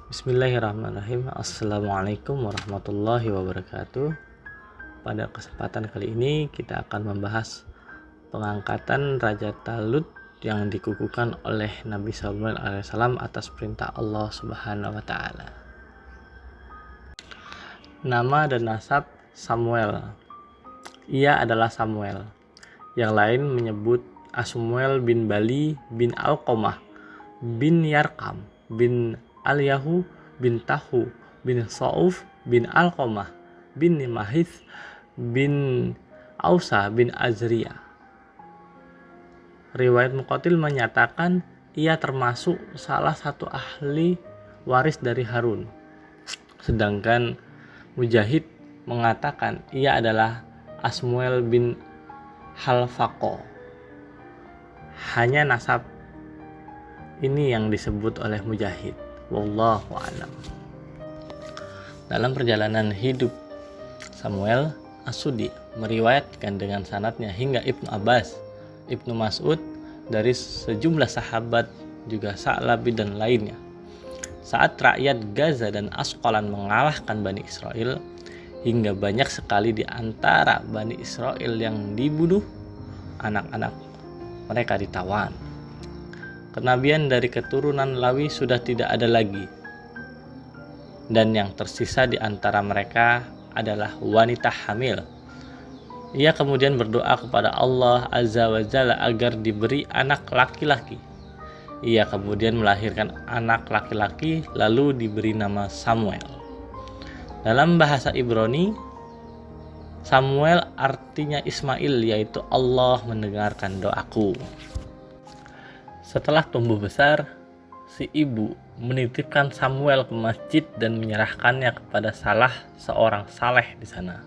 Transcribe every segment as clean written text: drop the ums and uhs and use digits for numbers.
Bismillahirrahmanirrahim. Assalamualaikum warahmatullahi wabarakatuh. Pada kesempatan kali ini kita akan membahas pengangkatan Raja Talut yang dikukuhkan oleh Nabi Samuel alaihissalam atas perintah Allah Subhanahu wa taala. Nama dan nasab Samuel. Ia adalah Samuel. Yang lain menyebut Asmuel bin Bali bin Alqamah bin Yarkam bin Al-Yahu bin Tahu bin Sa'uf bin Alqamah bin Mahith bin Ausa bin Azriya. Riwayat Muqatil menyatakan ia termasuk salah satu ahli waris dari Harun. Sedangkan Mujahid mengatakan ia adalah Asmuel bin Halfaqo. Hanya nasab ini yang disebut oleh Mujahid. Wallahu a'lam. Dalam perjalanan hidup Samuel, As-Sudi meriwayatkan dengan sanadnya hingga Ibnu Abbas, Ibnu Mas'ud dari sejumlah sahabat juga Sa'labi dan lainnya. Saat rakyat Gaza dan Asqalan mengalahkan Bani Israel, hingga banyak sekali di antara Bani Israel yang dibunuh, anak-anak mereka ditawan. Kenabian dari keturunan Lawi sudah tidak ada lagi, dan yang tersisa di antara mereka adalah wanita hamil. Ia kemudian berdoa kepada Allah Azza wa Jalla agar diberi anak laki-laki. Ia kemudian melahirkan anak laki-laki lalu diberi nama Samuel. Dalam bahasa Ibrani, Samuel artinya Ismail, yaitu Allah mendengarkan doaku. Setelah tumbuh besar, si ibu menitipkan Samuel ke masjid dan menyerahkannya kepada salah seorang saleh di sana,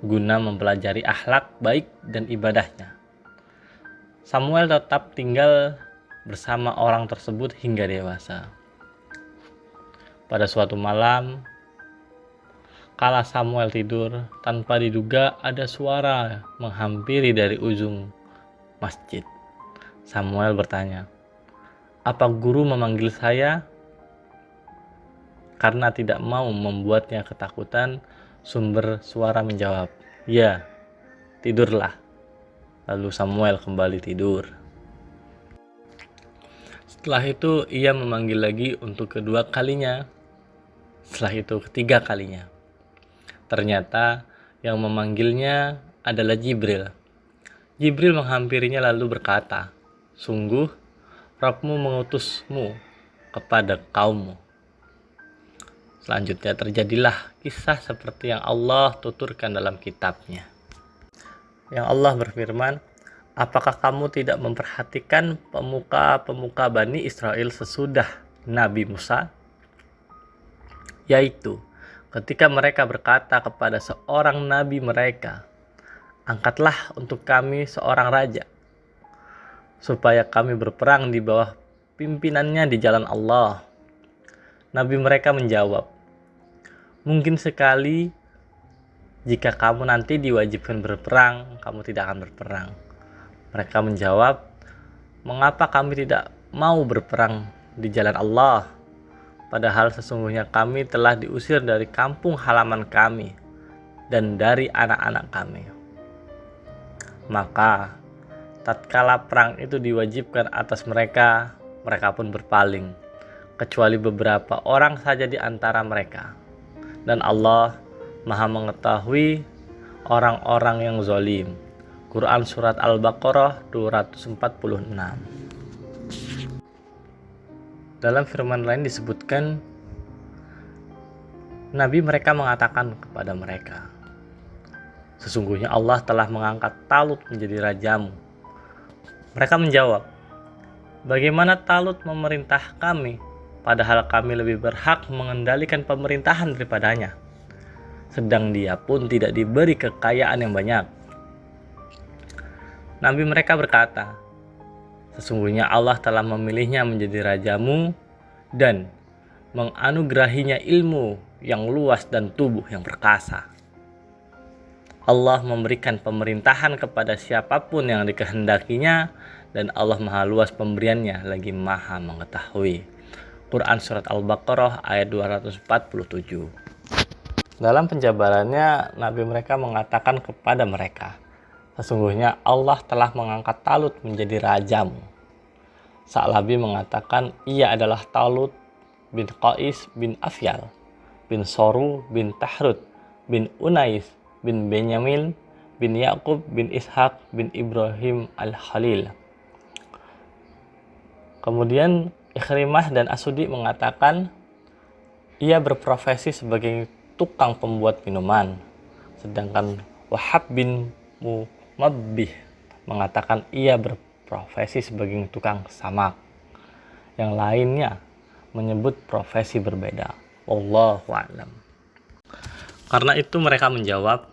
guna mempelajari akhlak baik dan ibadahnya. Samuel tetap tinggal bersama orang tersebut hingga dewasa. Pada suatu malam, kala Samuel tidur, tanpa diduga ada suara menghampiri dari ujung masjid. Samuel bertanya, "Apa guru memanggil saya?" Karena tidak mau membuatnya ketakutan, sumber suara menjawab, "Ya, tidurlah." Lalu Samuel kembali tidur. Setelah itu ia memanggil lagi untuk kedua kalinya. Setelah itu ketiga kalinya. Ternyata yang memanggilnya adalah Jibril. Jibril menghampirinya lalu berkata, "Sungguh, Rabbmu mengutusmu kepada kaummu." Selanjutnya terjadilah kisah seperti yang Allah tuturkan dalam kitabnya. Yang Allah berfirman, "Apakah kamu tidak memperhatikan pemuka-pemuka Bani Israel sesudah Nabi Musa? Yaitu, ketika mereka berkata kepada seorang nabi mereka, 'Angkatlah untuk kami seorang raja, supaya kami berperang di bawah pimpinannya di jalan Allah.' Nabi mereka menjawab, 'Mungkin sekali jika kamu nanti diwajibkan berperang, kamu tidak akan berperang.' Mereka menjawab, 'Mengapa kami tidak mau berperang di jalan Allah? Padahal sesungguhnya kami telah diusir dari kampung halaman kami dan dari anak-anak kami.' Maka tatkala perang itu diwajibkan atas mereka, mereka pun berpaling, kecuali beberapa orang saja di antara mereka. Dan Allah Maha mengetahui orang-orang yang zalim. Quran Surat Al-Baqarah 246. Dalam firman lain disebutkan, Nabi mereka mengatakan kepada mereka, "Sesungguhnya Allah telah mengangkat Talut menjadi rajamu." Mereka menjawab, "Bagaimana Talut memerintah kami, padahal kami lebih berhak mengendalikan pemerintahan daripadanya, sedang dia pun tidak diberi kekayaan yang banyak." Nabi mereka berkata, "Sesungguhnya Allah telah memilihnya menjadi rajamu dan menganugerahinya ilmu yang luas dan tubuh yang perkasa. Allah memberikan pemerintahan kepada siapapun yang dikehendakinya, dan Allah maha luas pemberiannya lagi maha mengetahui." Quran Surat Al-Baqarah ayat 247. Dalam penjabarannya, Nabi mereka mengatakan kepada mereka, sesungguhnya Allah telah mengangkat Talut menjadi rajamu. Sa'labi mengatakan ia adalah Talut bin Qais bin Afyal, bin Soru bin Tahrut, bin Unais, bin Benyamin, bin Yakub, bin Ishak, bin Ibrahim al-Khalil. Kemudian Ikrimah dan Asudi mengatakan ia berprofesi sebagai tukang pembuat minuman. Sedangkan Wahab bin Mumabbih mengatakan ia berprofesi sebagai tukang samak. Yang lainnya menyebut profesi berbeda. Wallahu a'lam. Karena itu mereka menjawab,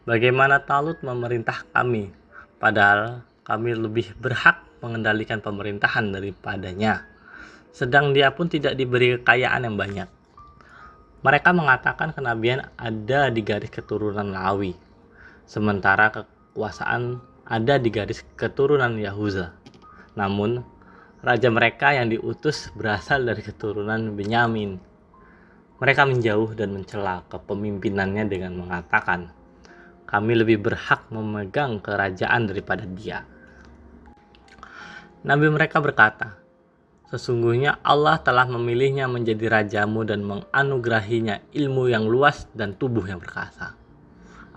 bagaimana Talut memerintah kami, padahal kami lebih berhak mengendalikan pemerintahan daripadanya, sedang dia pun tidak diberi kekayaan yang banyak. Mereka mengatakan kenabian ada di garis keturunan Lawi, sementara kekuasaan ada di garis keturunan Yahuza. Namun, raja mereka yang diutus berasal dari keturunan Benyamin. Mereka menjauh dan mencela kepemimpinannya dengan mengatakan, kami lebih berhak memegang kerajaan daripada dia. Nabi mereka berkata, sesungguhnya Allah telah memilihnya menjadi rajamu dan menganugerahinya ilmu yang luas dan tubuh yang perkasa.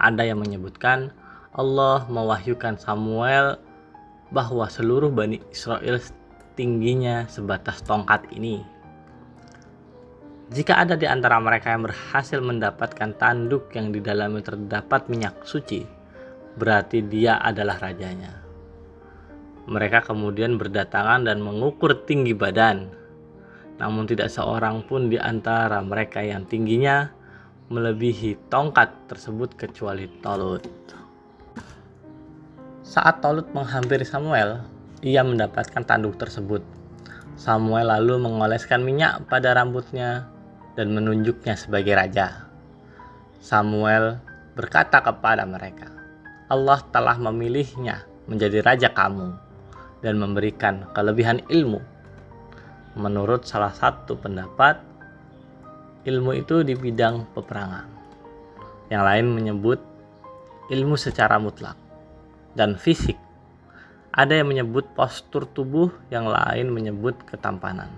Ada yang menyebutkan Allah mewahyukan Samuel bahwa seluruh Bani Israel tingginya sebatas tongkat ini. Jika ada di antara mereka yang berhasil mendapatkan tanduk yang di dalamnya terdapat minyak suci, berarti dia adalah rajanya. Mereka kemudian berdatangan dan mengukur tinggi badan. Namun tidak seorang pun di antara mereka yang tingginya melebihi tongkat tersebut kecuali Talut. Saat Talut menghampiri Samuel, ia mendapatkan tanduk tersebut. Samuel lalu mengoleskan minyak pada rambutnya dan menunjuknya sebagai raja. Samuel berkata kepada mereka, Allah telah memilihnya menjadi raja kamu dan memberikan kelebihan ilmu. Menurut salah satu pendapat, ilmu itu di bidang peperangan. Yang lain menyebut ilmu secara mutlak dan fisik. Ada yang menyebut postur tubuh, yang lain menyebut ketampanan.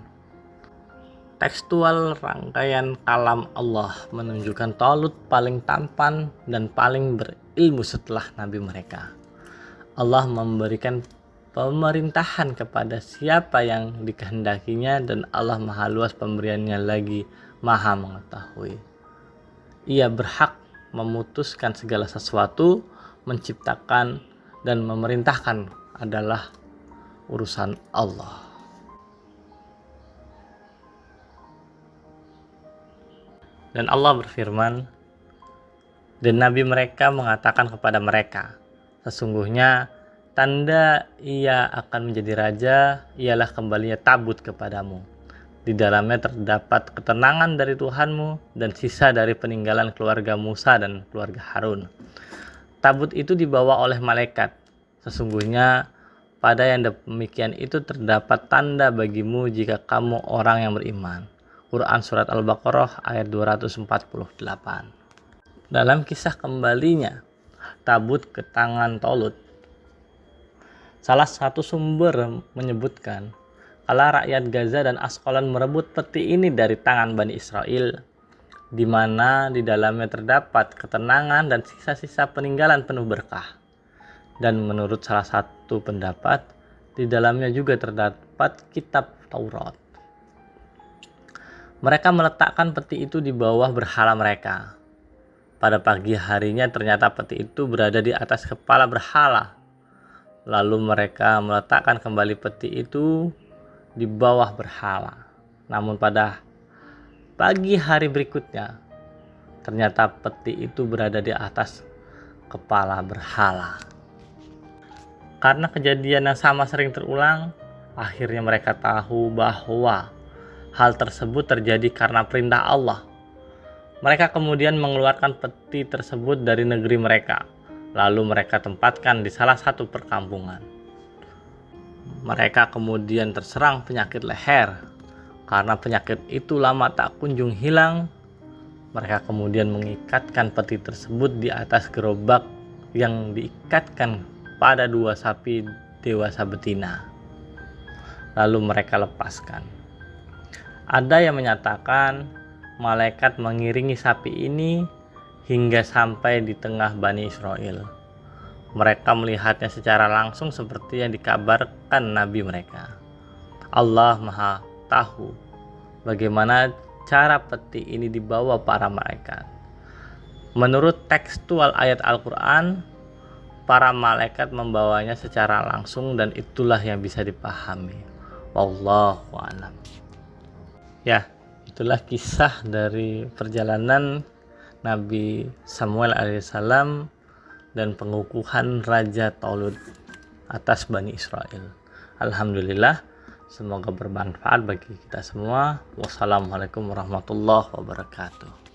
Tekstual rangkaian kalam Allah menunjukkan Talut paling tampan dan paling berilmu setelah nabi mereka. Allah memberikan pemerintahan kepada siapa yang dikehendakinya dan Allah maha luas pemberiannya lagi maha mengetahui. Ia berhak memutuskan segala sesuatu, menciptakan dan memerintahkan adalah urusan Allah. Dan Allah berfirman, dan nabi mereka mengatakan kepada mereka, sesungguhnya tanda ia akan menjadi raja ialah kembalinya tabut kepadamu. Di dalamnya terdapat ketenangan dari Tuhanmu dan sisa dari peninggalan keluarga Musa dan keluarga Harun. Tabut itu dibawa oleh malaikat. Sesungguhnya pada yang demikian itu terdapat tanda bagimu jika kamu orang yang beriman. Quran Surat Al-Baqarah ayat 248. Dalam kisah kembalinya tabut ke tangan Talut, salah satu sumber menyebutkan, kala rakyat Gaza dan Asqalan merebut peti ini dari tangan Bani Israel, di mana di dalamnya terdapat ketenangan dan sisa-sisa peninggalan penuh berkah. Dan menurut salah satu pendapat, di dalamnya juga terdapat kitab Taurat. Mereka meletakkan peti itu di bawah berhala mereka. Pada pagi harinya ternyata peti itu berada di atas kepala berhala. Lalu mereka meletakkan kembali peti itu di bawah berhala. Namun pada pagi hari berikutnya, ternyata peti itu berada di atas kepala berhala. Karena kejadian yang sama sering terulang, akhirnya mereka tahu bahwa hal tersebut terjadi karena perintah Allah. Mereka kemudian mengeluarkan peti tersebut dari negeri mereka. Lalu mereka tempatkan di salah satu perkampungan. Mereka kemudian terserang penyakit leher. Karena penyakit itu lama tak kunjung hilang, mereka kemudian mengikatkan peti tersebut di atas gerobak yang diikatkan pada 2 sapi dewasa betina. Lalu mereka lepaskan. Ada yang menyatakan malaikat mengiringi sapi ini hingga sampai di tengah Bani Israel. Mereka melihatnya secara langsung seperti yang dikabarkan Nabi mereka. Allah Maha tahu bagaimana cara peti ini dibawa para malaikat. Menurut tekstual ayat Al-Quran, para malaikat membawanya secara langsung dan itulah yang bisa dipahami. Wallahu a'lam. Ya, itulah kisah dari perjalanan Nabi Samuel alaihissalam dan pengukuhan Raja Talut atas Bani Israel. Alhamdulillah, semoga bermanfaat bagi kita semua. Wassalamualaikum warahmatullahi wabarakatuh.